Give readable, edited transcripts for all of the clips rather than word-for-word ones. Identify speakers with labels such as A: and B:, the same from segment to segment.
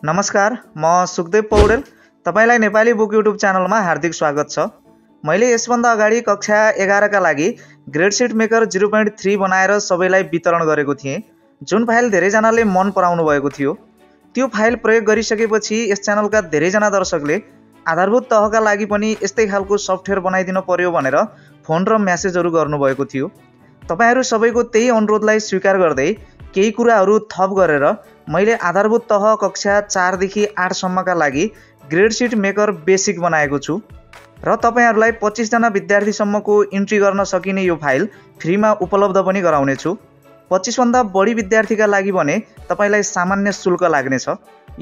A: नमस्कार, म सुखदेव पौडेल। तपाईलाई नेपाली बुक युट्युब च्यानलमा हार्दिक स्वागत छ। मैले यसभन्दा अगाडि कक्षा 11 का लागि ग्रेडशीट मेकर 0.3 बनाएर सबैलाई वितरण गरेको थिएँ, जुन फाइल धेरैजनाले मन पराउनु भएको थियो। त्यो फाइल प्रयोग गरिसकेपछि यस च्यानलका धेरैजना दर्शकले आधारभूत तहका लागि पनि यस्तै खालको सफ्टवेयर बनाइदिन पर्यो भनेर फोन र म्यासेजहरू गर्नुभएको थियो। तपाईहरू सबैको त्यही अनुरोधलाई स्वीकार गर्दै केही कुराहरू थप गरेर मैले आधारभूत तह कक्षा 4 देखि 8 सम्मका लागि ग्रेडशीट मेकर बेसिक बनाएको छु र तपाईहरुलाई 25 जना विद्यार्थीसम्मको इन्ट्री गर्न सकिने यो फाइल फ्रीमा उपलब्ध पनि गराउने छु। 25 भन्दा बढी विद्यार्थीका लागि भने तपाईलाई सामान्य शुल्क लाग्नेछ।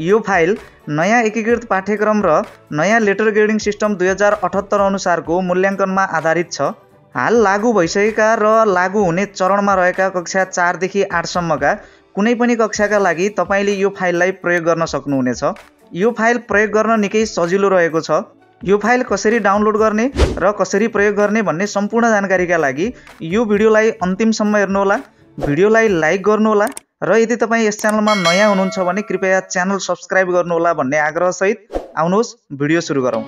A: यो फाइल नयाँ एकीकृत पाठ्यक्रम र नयाँ लेटर ग्रेडिङ सिस्टम 2078 अनुसारको मूल्याङ्कनमा आधारित छ। हाल लागू भइसकेका र लागू हुने चरणमा रहेका कक्षा 4 देखि 8 सम्मका कुनै पनि कक्षाका लागि तपाईले यो फाइललाई प्रयोग गर्न सक्नुहुनेछ। यो फाइल प्रयोग गर्न निकै सजिलो रहेको छ। यो फाइल कसरी डाउनलोड गर्ने र कसरी प्रयोग गर्ने भन्ने सम्पूर्ण जानकारीका लागि यो भिडियोलाई अन्तिमसम्म हेर्नुहोला, भिडियोलाई लाइक गर्नुहोला र यदि तपाई यस च्यानलमा नयाँ हुनुहुन्छ भने कृपया च्यानल सब्स्क्राइब गर्नुहोला भन्ने आग्रहसहित आउनुहोस् भिडियो सुरु गरौँ।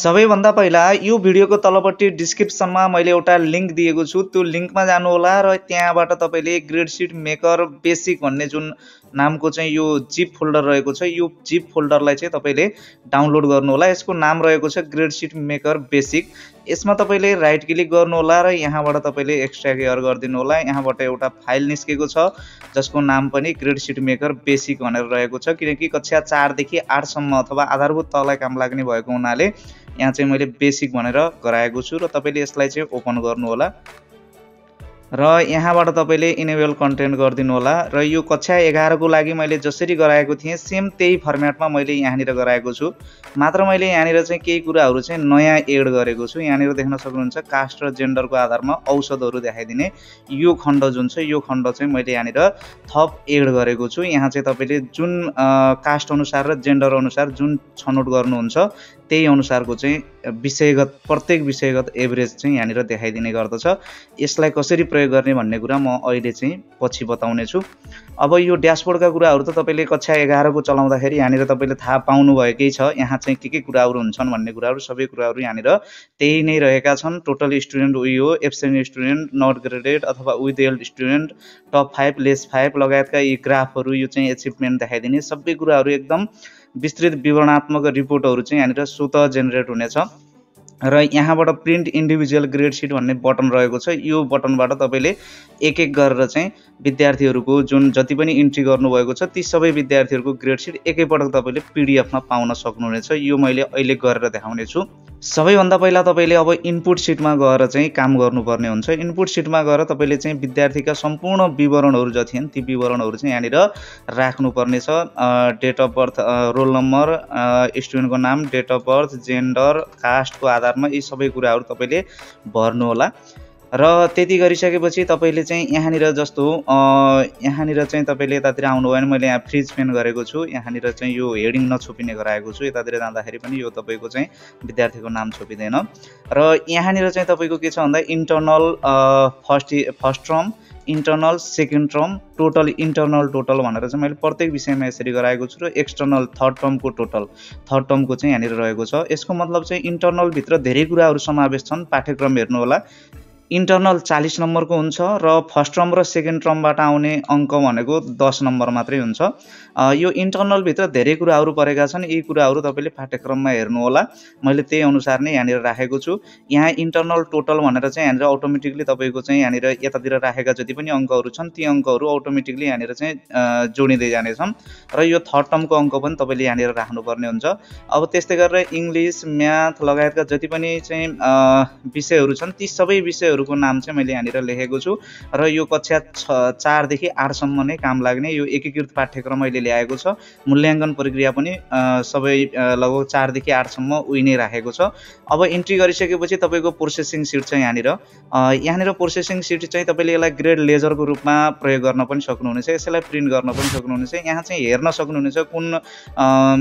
A: सबैभन्दा पहिला यो भिडियोको तलपट्टि डिस्क्रिप्सनमा मैले एउटा लिंक दिएको छु, त्यो लिंकमा जानुहोला र त्यहाँबाट तपाईले ग्रेडशीट मेकर बेसिक भन्ने जुन नामको चाहिँ यो जिप फोल्डर रहेको छ, यो जिप फोल्डरलाई चाहिँ तपाईले डाउनलोड गर्नुहोला। यसको नाम रहेको छ ग्रेडशीट मेकर बेसिक। यसमा तपाईले राइट क्लिक गर्नुहोला र यहाँबाट तपाईले एक्सट्र्याक्ट हियर गरिदिनु होला। यहाँबाट एउटा फाइल निस्केको छ जसको नाम पनि ग्रेडशीट मेकर बेसिक भनेर रहेको छ, किनकि कक्षा 4 देखि 8 सम्म अथवा आधारभूत तहलाई काम लाग्ने भएको हुनाले यहाँ चाहिँ मैले बेसिक भनेर गराएको छु र तपाईले यसलाई चाहिँ ओपन गर्नु होला र यहाँबाट तपाईले इनेबल कन्टेन्ट गरिदिनु होला। र यो कक्षा 11 को लागि मैले जसरी गराएको थिएँ सेम त्यही फर्म्याटमा मैले यहाँनिर गराएको छु, मात्र मैले यहाँनिर चाहिँ केही कुराहरू चाहिँ नयाँ एड गरेको छु। यहाँनिर देख्न सक्नुहुन्छ कास्ट र जेन्डरको आधारमा औषधहरू देखाइदिने यो खण्ड जुन छ, यो खण्ड चाहिँ मैले यहाँनिर थप एड गरेको छु। यहाँ चाहिँ तपाईले जुन कास्ट अनुसार र जेन्डर अनुसार जुन छनौट गर्नुहुन्छ त्यही अनुसारको चाहिँ विषयगत प्रत्येक विषयगत एभरेज चाहिँ यहाँनिर देखाइदिने गर्दछ। यसलाई कसरी प्रयोग गर्ने भन्ने कुरा म अहिले चाहिँ पछि बताउने छु। अब यो ड्याशबोर्डका कुराहरू त तपाईले कक्षा 11 को चलाउँदाखेरि यहाँनिर तपाईले थाहा पाउनु भएकै छ। यहाँ चाहिँ के कुराहरू हुन्छन् भन्ने कुराहरू सबै कुराहरू यहाँनिर त्यही नै रहेका छन्। टोटल स्टुडेन्ट उही हो, एब्सेन्ट स्टुडेन्ट, नट ग्रेडेड अथवा विथहेल्ड स्टुडेन्ट, टप 5 लेस 5 लगायतका यी ग्राफहरू, यो चाहिँ एचिभमेन्ट देखाइदिने सबै कुराहरू एकदम विस्तृत विवरणात्मक रिपोर्टहरू चाहिँ यहाँनिर स्वतः जेनेरेट हुनेछ। र यहाँबाट प्रिन्ट इन्डिभिजुअल ग्रेडशीट भन्ने बटन रहेको छ। यो बटनबाट तपाईले एक एक गरेर चाहिँ विद्यार्थीहरूको जुन जति पनि इन्ट्री गर्नुभएको छ ती सबै विद्यार्थीहरूको ग्रेडशीट एकैपटक तपाईले पीडीएफमा पाउन सक्नुहुनेछ। यो मैले अहिले गरेर देखाउने छु। सबैभन्दा पहिला तपाईले अब इनपुट सिटमा गएर चाहिँ काम गर्नुपर्ने हुन्छ। इनपुट सिटमा गएर तपाईले चाहिँ विद्यार्थीका सम्पूर्ण विवरणहरू जति छन् ती विवरणहरू चाहिँ यहाँनिर राख्नुपर्ने छ। Date of birth, roll number, स्टुडेन्टको नाम, डेट अफ बर्थ, जेन्डर, कास्टको आधारमा यी सबै कुराहरू तपाईले भर्नु होला। र त्यति गरिसकेपछि तपाईले चाहिँ यहाँनिर जस्तो यहाँनिर चाहिँ तपाईले यतातिर आउनुभयो भने मैले यहाँ फ्रिज पेन गरेको छु। यहाँनिर चाहिँ यो हेडिङ नछोपिने गराएको छु। यतातिर जाँदाखेरि पनि यो तपाईको चाहिँ विद्यार्थीको नाम छोपिँदैन। र यहाँनिर चाहिँ तपाईको के छ भन्दा internal first term, internal second term, total internal total भनेर चाहिँ मैले प्रत्येक विषयमा यसरी गराएको छु। र एक्सटर्नल थर्ड टर्मको टोटल थर्ड टर्मको चाहिँ यहाँनिर रहेको छ। यसको मतलब चाहिँ इन्टर्नल भित्र धेरै कुराहरू समावेश छन्। पाठ्यक्रम हेर्नु होला। इन्टर्नल 40 नम्बरको हुन्छ र फर्स्ट टर्म र सेकेन्ड टर्मबाट आउने अङ्क भनेको 10 नम्बर मात्रै हुन्छ। यो इन्टर्नल भित्र धेरै कुराहरू परेका छन्। यी कुराहरू तपाईले पाठ्यक्रममा हेर्नु होला। मैले त्यही अनुसार नै यहाँनिर राखेको छु। यहाँ इन्टर्नल टोटल भनेर चाहिँ यहाँनिर अटोमेटिकली तपाईको चाहिँ यहाँनिर यतातिर राखेका जति पनि अङ्कहरू छन् ती अङ्कहरू अटोमेटिकली यहाँनिर चाहिँ जोडिँदै जानेछन् र यो थर्ड टर्मको अङ्क पनि तपाईले यहाँनिर राख्नुपर्ने हुन्छ। अब त्यस्तै गरेर इङ्ग्लिस, म्याथ लगायतका जति पनि चाहिँ विषयहरू छन् ती सबै विषयहरू को नाम चाहिँ मैले यहाँनिर लेखेको छु। र यो कक्षा 4 देखि 8 सम्म नै काम लाग्ने यो एकीकृत पाठ्यक्रम अहिले ल्याएको छ। मूल्याङ्कन प्रक्रिया पनि सबै लगभग 4 देखि 8 सम्म उही नै राखेको छ। अब इन्ट्री गरिसकेपछि तपाईको प्रोसेसिङ सिट छ यहाँनिर प्रोसेसिङ सिट चाहिँ तपाईले यसलाई ग्रेड लेजरको रूपमा प्रयोग गर्न पनि सक्नुहुनेछ। यसलाई प्रिन्ट गर्न पनि सक्नुहुनेछ। यहाँ चाहिँ हेर्न सक्नुहुनेछ कुन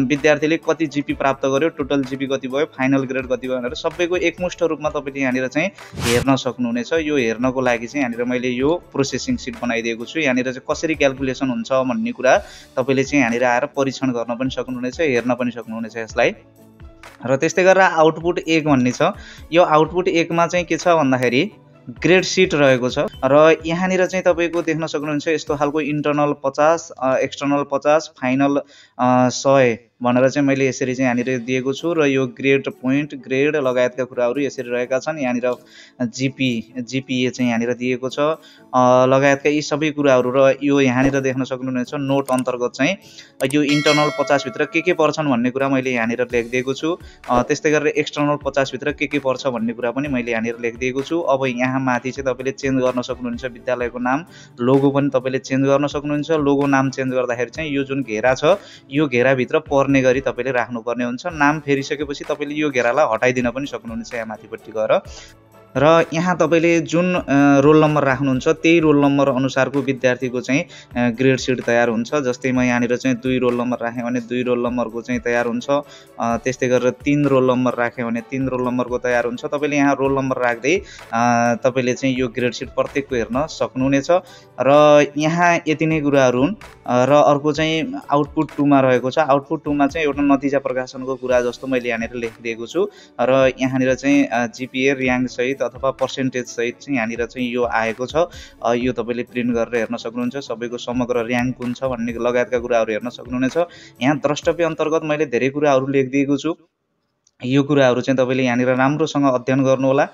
A: विद्यार्थीले कति जीपी प्राप्त गर्यो, टोटल जीपी कति भयो, फाइनल ग्रेड कति भयो भनेर सबैको एकमुष्ट रूपमा तपाईले यहाँनिर चाहिँ हेर्न सक्नुहुन्छ। सक्नुहुनेछ। यो हेर्नको लागि चाहिँ यहाँनिर मैले यो प्रोसेसिङ सिट बनाइदिएको छु। यहाँनिर चाहिँ कसरी क्याल्कुलेसन हुन्छ भन्ने कुरा तपाईँले चाहिँ यहाँनिर आएर परीक्षण गर्न पनि सक्नुहुनेछ, हेर्न पनि सक्नुहुनेछ यसलाई। र त्यस्तै गरेर आउटपुट 1 भन्ने छ। यो आउटपुट 1 मा चाहिँ के छ भन्दाखेरि ग्रेड सिट रहेको छ र यहाँनिर चाहिँ तपाईँको देख्न सक्नुहुन्छ यस्तो खालको इन्टरनल 50, एक्सटर्नल 50, फाइनल 100 भनेर चाहिँ मैले यसरी चाहिँ यहाँनिर दिएको छु र यो ग्रेड पोइन्ट, ग्रेड लगायतका कुराहरू यसरी रहेका छन्। यहाँनिर जिपिए चाहिँ यहाँनिर दिएको छ लगायतका यी सबै कुराहरू र यो यहाँनिर देख्न सक्नुहुनेछ नोट अन्तर्गत चाहिँ यो इन्टरनल 50 भित्र के पर्छन् भन्ने कुरा मैले यहाँनिर लेखिदिएको छु। त्यस्तै गरेर एक्सटर्नल 50 भित्र के पर्छ भन्ने कुरा पनि मैले यहाँनिर लेखिदिएको छु। अब यहाँ माथि चाहिँ तपाईँले चेन्ज गर्न सक्नुहुन्छ विद्यालयको नाम, लोगो पनि तपाईँले चेन्ज गर्न सक्नुहुन्छ। लोगो नाम चेन्ज गर्दाखेरि चाहिँ यो जुन घेरा छ यो घेराभित्र पर्ने गरी तपाईँले राख्नुपर्ने हुन्छ। नाम फेरिसकेपछि तपाईँले यो घेरालाई हटाइदिन पनि सक्नुहुनेछ यहाँ माथिपट्टि गएर। र यहाँ तपाईँले जुन रोल नम्बर राख्नुहुन्छ त्यही रोल नम्बर अनुसारको विद्यार्थीको चाहिँ ग्रेड सिट तयार हुन्छ। जस्तै म यहाँनिर चाहिँ 2 रोल नम्बर राखेँ भने 2 रोल नम्बरको चाहिँ तयार हुन्छ। त्यस्तै गरेर 3 रोल नम्बर राखेँ भने 3 रोल नम्बरको तयार हुन्छ। तपाईँले यहाँ रोल नम्बर राख्दै तपाईँले चाहिँ यो ग्रेड सिट प्रत्येकको हेर्न सक्नुहुनेछ। र यहाँ यति नै कुराहरू हुन्। र अर्को चाहिँ आउटपुट 2 मा रहेको छ। आउटपुट 2 मा चाहिँ एउटा नतिजा प्रकाशनको कुरा जस्तो मैले यहाँनिर लेखिदिएको छु र यहाँनिर चाहिँ जिपिए र्याङ्क सहित अथवा पर्सेन्टेज सहित चाहिँ यहाँनिर चाहिँ यो आएको छ। यो तपाईँले प्रिन्ट गरेर हेर्न सक्नुहुन्छ। सबैको समग्र र्याङ्क कुन छ भन्ने लगायतका कुराहरू हेर्न सक्नुहुनेछ। यहाँ द्रष्टव्य अन्तर्गत मैले धेरै कुराहरू लेखिदिएको छु। यो कुराहरू चाहिँ तपाईँले यहाँनिर राम्रोसँग अध्ययन गर्नुहोला।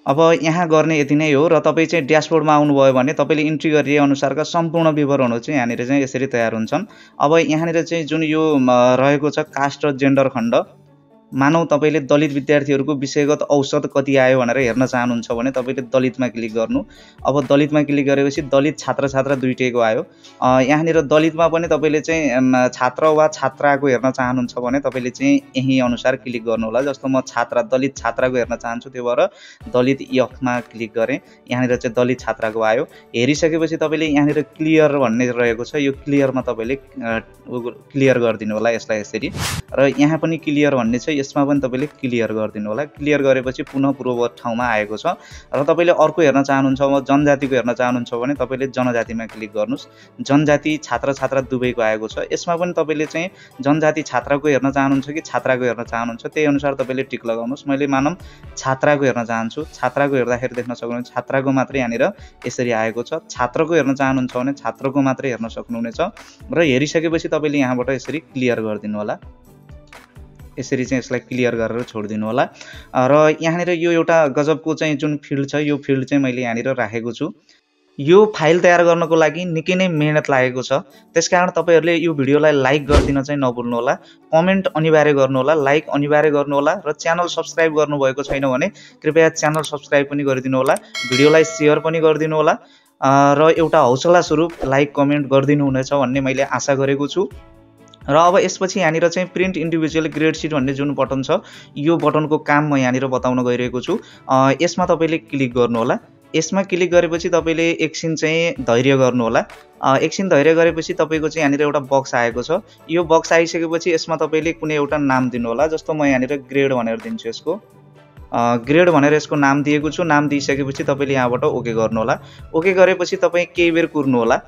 A: अब यहाँ गर्ने यति नै हो। र तपाईँ चाहिँ ड्यासबोर्डमा आउनुभयो भने तपाईँले इन्ट्री गरिए अनुसारका सम्पूर्ण विवरणहरू चाहिँ यहाँनिर चाहिँ यसरी तयार हुन्छन्। अब यहाँनिर चाहिँ जुन यो रहेको छ कास्ट र जेन्डर खण्ड, मानौ तपाईँले दलित विद्यार्थीहरूको विषयगत औसत कति आयो भनेर हेर्न चाहनुहुन्छ भने तपाईँले दलितमा क्लिक गर्नु। अब दलितमा क्लिक गरेपछि दलित छात्र छात्रा दुईटैको आयो। यहाँनिर दलितमा पनि तपाईँले चाहिँ छात्र वा छात्राको हेर्न चाहनुहुन्छ भने तपाईँले चाहिँ यही अनुसार क्लिक गर्नुहोला। जस्तो म छात्रा दलित छात्राको हेर्न चाहन्छु, त्यो भएर दलित यफमा क्लिक गरेँ। यहाँनिर चाहिँ दलित छात्राको आयो। हेरिसकेपछि तपाईँले यहाँनिर क्लियर भन्ने रहेको छ, यो क्लियरमा तपाईँले क्लियर गरिदिनु होला यसलाई यसरी। र यहाँ पनि क्लियर भन्ने छ, यसमा पनि तपाईँले क्लियर गरिदिनु होला। क्लियर गरेपछि पुनः पूर्ववत ठाउँमा आएको छ। र तपाईँले अर्को हेर्न चाहनुहुन्छ, जनजातिको हेर्न चाहनुहुन्छ भने तपाईँले जनजातिमा क्लिक गर्नुहोस्। जनजाति छात्र छात्रा दुवैको आएको छ। यसमा पनि तपाईँले चाहिँ जनजाति छात्राको हेर्न चाहनुहुन्छ कि छात्राको हेर्न चाहनुहुन्छ त्यही अनुसार तपाईँले टिक लगाउनुहोस्। मैले मानौँ छात्राको हेर्न चाहन्छु। छात्राको हेर्दाखेरि देख्न सक्नुहुन्छ छात्राको मात्रै यहाँनिर यसरी आएको छ। छात्रको हेर्न चाहनुहुन्छ भने छात्रको मात्रै हेर्न सक्नुहुनेछ। र हेरिसकेपछि तपाईँले यहाँबाट यसरी क्लियर गरिदिनु होला। यसरी चाहिँ यसलाई क्लियर गरेर छोडिदिनु होला। र यहाँनिर यो एउटा गजबको चाहिँ जुन फिल्ड छ यो फिल्ड चाहिँ मैले यहाँनिर राखेको छु। यो फाइल तयार गर्नको लागि निकै नै मेहनत लागेको छ। त्यसकारण तपाईँहरूले यो भिडियोलाई लाइक गरिदिन चाहिँ नभुल्नु होला। कमेन्ट अनिवार्य गर्नु होला, लाइक अनिवार्य गर्नु होला र च्यानल सब्स्क्राइब गर्नुभएको छैन भने कृपया च्यानल सब्स्क्राइब पनि गरिदिनु होला। भिडियोलाई सेयर पनि गरिदिनु होला र एउटा हौसला स्वरूप लाइक कमेन्ट गरिदिनु हुनेछ भन्ने मैले आशा गरेको छु। र अब यसपछि यहाँनिर चाहिँ प्रिन्ट इन्डिभिजुअल ग्रेड सिट भन्ने जुन बटन छ यो बटनको काम म यहाँनिर बताउन गइरहेको छु। यसमा तपाईँले क्लिक गर्नु होला। यसमा क्लिक गरेपछि तपाईँले एकछिन चाहिँ धैर्य गर्नु होला। एकछिन धैर्य गरेपछि तपाईँको चाहिँ यहाँनिर एउटा बक्स आएको छ। यो बक्स आइसकेपछि यसमा तपाईँले कुनै एउटा नाम दिनु होला। जस्तो म यहाँनिर ग्रेड भनेर दिन्छु। यसको ग्रेड भनेर यसको नाम दिएको छु। नाम दिइसकेपछि तपाईँले यहाँबाट ओके गर्नु होला। ओके गरेपछि तपाईँ केही बेर कुर्नु होला।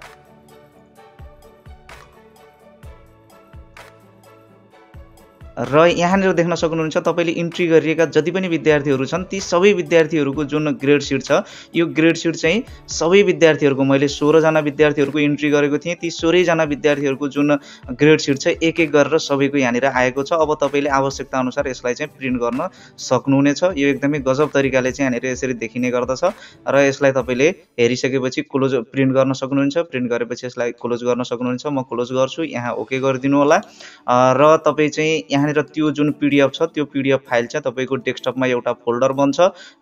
A: र यहाँनिर देख्न सक्नुहुन्छ तपाईँले इन्ट्री गरिएका जति पनि विद्यार्थीहरू छन् ती सबै विद्यार्थीहरूको जुन ग्रेड सिट छ यो ग्रेड सिट चाहिँ सबै विद्यार्थीहरूको मैले 16 जना विद्यार्थीहरूको इन्ट्री गरेको थिएँ। ती 16 जना विद्यार्थीहरूको जुन ग्रेड सिट छ एक एक गरेर सबैको यहाँनिर आएको छ। अब तपाईँले आवश्यकता अनुसार यसलाई चाहिँ प्रिन्ट गर्न सक्नुहुनेछ। यो एकदमै गजब तरिकाले चाहिँ यहाँनिर यसरी देखिने गर्दछ र यसलाई तपाईँले हेरिसकेपछि क्लोज प्रिन्ट गर्न सक्नुहुन्छ। प्रिन्ट गरेपछि यसलाई क्लोज गर्न सक्नुहुन्छ। म क्लोज गर्छु। यहाँ ओके गरिदिनु होला। र तपाईँ चाहिँ यहाँनिर त्यो जुन पीडीएफ छ त्यो पीडीएफ फाइल चाहिँ तपाईँको डेस्कटपमा एउटा फोल्डर बन्छ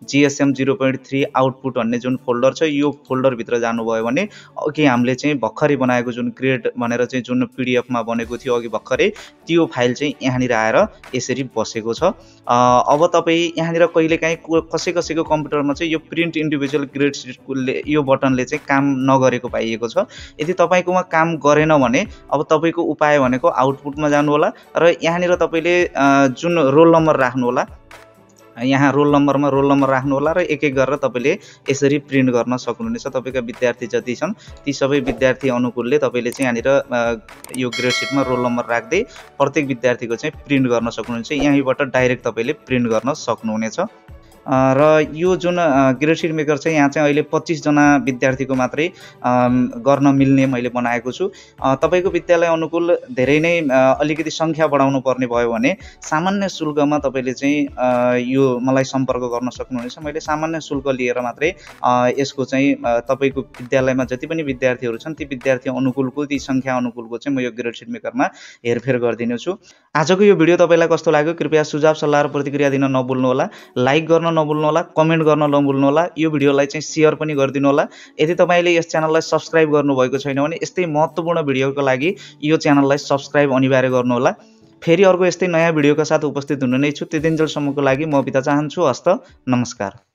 A: GSM 0.3 आउटपुट भन्ने जुन फोल्डर छ यो फोल्डरभित्र जानुभयो भने अघि हामीले चाहिँ भर्खरै बनाएको जुन ग्रेड भनेर चाहिँ जुन पीडीएफमा बनेको थियो अघि भर्खरै त्यो फाइल चाहिँ यहाँनिर आएर यसरी बसेको छ। अब तपाईँ यहाँनिर कहिलेकाहीँ कसैको कम्प्युटरमा चाहिँ यो प्रिन्ट इन्डिभिजुअल ग्रेड सिटको यो बटनले चाहिँ काम नगरेको पाइएको छ। यदि तपाईँकोमा काम गरेन भने अब तपाईँको उपाय भनेको आउटपुटमा जानु होला र यहाँनिर तपाईँले जुन रोल नम्बर राख्नु होला यहाँ रोल नम्बरमा रोल नम्बर राख्नु होला र एक एक गरेर तपाईले यसरी प्रिन्ट गर्न सक्नुहुनेछ। तपाईका विद्यार्थी जति छन् ती सबै विद्यार्थी अनुकूलले तपाईले चाहिँ यहाँनिर यो ग्रेडशीटमा रोल नम्बर राख्दै प्रत्येक विद्यार्थीको चाहिँ प्रिन्ट गर्न सक्नुहुनेछ। यहीँबाट डाइरेक्ट तपाईले प्रिन्ट गर्न सक्नुहुनेछ। र यो जुन ग्रेडशीट मेकर चाहिँ यहाँ चाहिँ अहिले 25 जना विद्यार्थीको मात्रै गर्न मिल्ने मैले बनाएको छु। तपाईको विद्यालय अनुकूल धेरै नै अलिकति संख्या बढाउनु पर्ने भयो भने सामान्य शुल्कमा तपाईले चाहिँ यो मलाई सम्पर्क गर्न सक्नुहुनेछ। मैले सामान्य शुल्क लिएर मात्रै यसको चाहिँ तपाईको विद्यालयमा जति पनि विद्यार्थीहरू छन् ती विद्यार्थी अनुकूलको ती संख्या अनुकूलको चाहिँ म यो ग्रेडशीट मेकरमा हेरफेर गरिदिने छु। आजको यो भिडियो तपाईलाई कस्तो लाग्यो कृपया सुझाव सल्लाह र प्रतिक्रिया दिन नभुल्नु होला। लाइक गर्न नभुल्नु होला, कमेन्ट गर्न नभुल्नु होला, यो भिडियोलाई चाहिँ शेयर पनि गरिदिनु होला। यदि तपाईले यस च्यानललाई सब्स्क्राइब गर्नुभएको छैन भने यस्तै महत्त्वपूर्ण भिडियोको लागि यो च्यानललाई सब्स्क्राइब अनिवार्य गर्नु होला। फेरि अर्को यस्तै नयाँ भिडियोका साथ उपस्थित हुन नै छु। त्यतिन्जेलसम्मको लागि म बिदा चाहन्छु। हस्त नमस्कार।